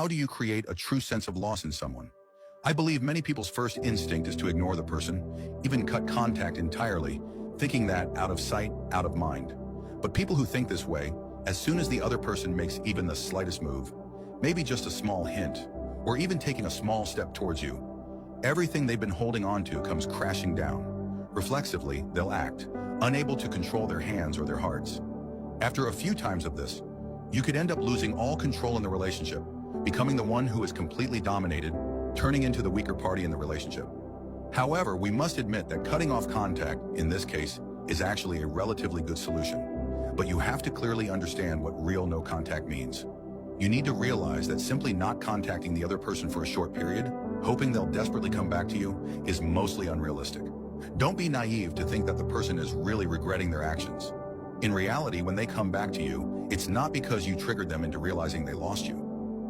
how do you create a true sense of loss in someone? I believe many people's first instinct is to ignore the person, even cut contact entirely, thinking that out of sight, out of mind. But people who think this way, as soon as the other person makes even the slightest move, maybe just a small hint, or even taking a small step towards you, everything they've been holding on to comes crashing down. Reflexively, they'll act, unable to control their hands or their hearts. After a few times of this, you could end up losing all control in the relationship, becoming the one who is completely dominated, turning into the weaker party in the relationship. However, we must admit that cutting off contact, in this case, is actually a relatively good solution. But you have to clearly understand what real no contact means. You need to realize that simply not contacting the other person for a short period, hoping they'll desperately come back to you, is mostly unrealistic. Don't be naive to think that the person is really regretting their actions. In reality, when they come back to you, it's not because you triggered them into realizing they lost you.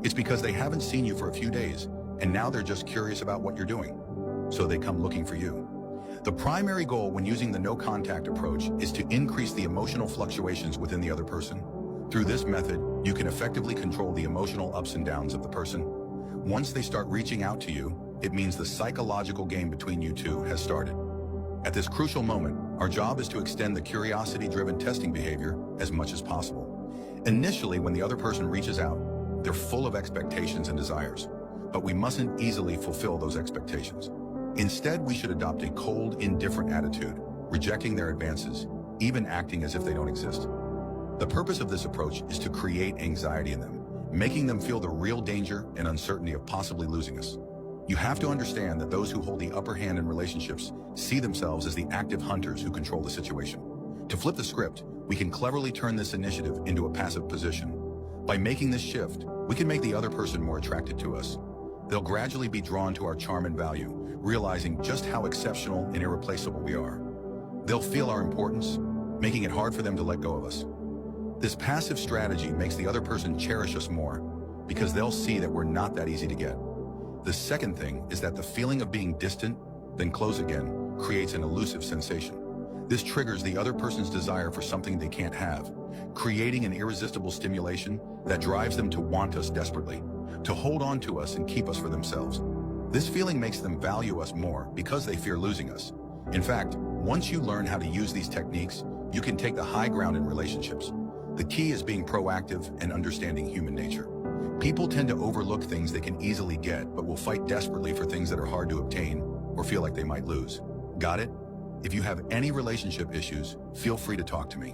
It's because they haven't seen you for a few days, and now they're just curious about what you're doing. So they come looking for you. The primary goal when using the no contact approach is to increase the emotional fluctuations within the other person. Through this method, you can effectively control the emotional ups and downs of the person. Once they start reaching out to you, it means the psychological game between you two has started. At this crucial moment, our job is to extend the curiosity-driven testing behavior as much as possible. Initially, when the other person reaches out, they're full of expectations and desires, but we mustn't easily fulfill those expectations. Instead, we should adopt a cold, indifferent attitude, rejecting their advances, even acting as if they don't exist. The purpose of this approach is to create anxiety in them, making them feel the real danger and uncertainty of possibly losing us. You have to understand that those who hold the upper hand in relationships see themselves as the active hunters who control the situation. To flip the script, we can cleverly turn this initiative into a passive position. By making this shift, we can make the other person more attracted to us. They'll gradually be drawn to our charm and value, realizing just how exceptional and irreplaceable we are. They'll feel our importance, making it hard for them to let go of us. This passive strategy makes the other person cherish us more, because they'll see that we're not that easy to get. The second thing is that the feeling of being distant, then close again, creates an elusive sensation. This triggers the other person's desire for something they can't have, creating an irresistible stimulation that drives them to want us desperately, to hold on to us and keep us for themselves. This feeling makes them value us more because they fear losing us. In fact, once you learn how to use these techniques, you can take the high ground in relationships. The key is being proactive and understanding human nature. People tend to overlook things they can easily get, but will fight desperately for things that are hard to obtain or feel like they might lose. Got it? If you have any relationship issues, feel free to talk to me.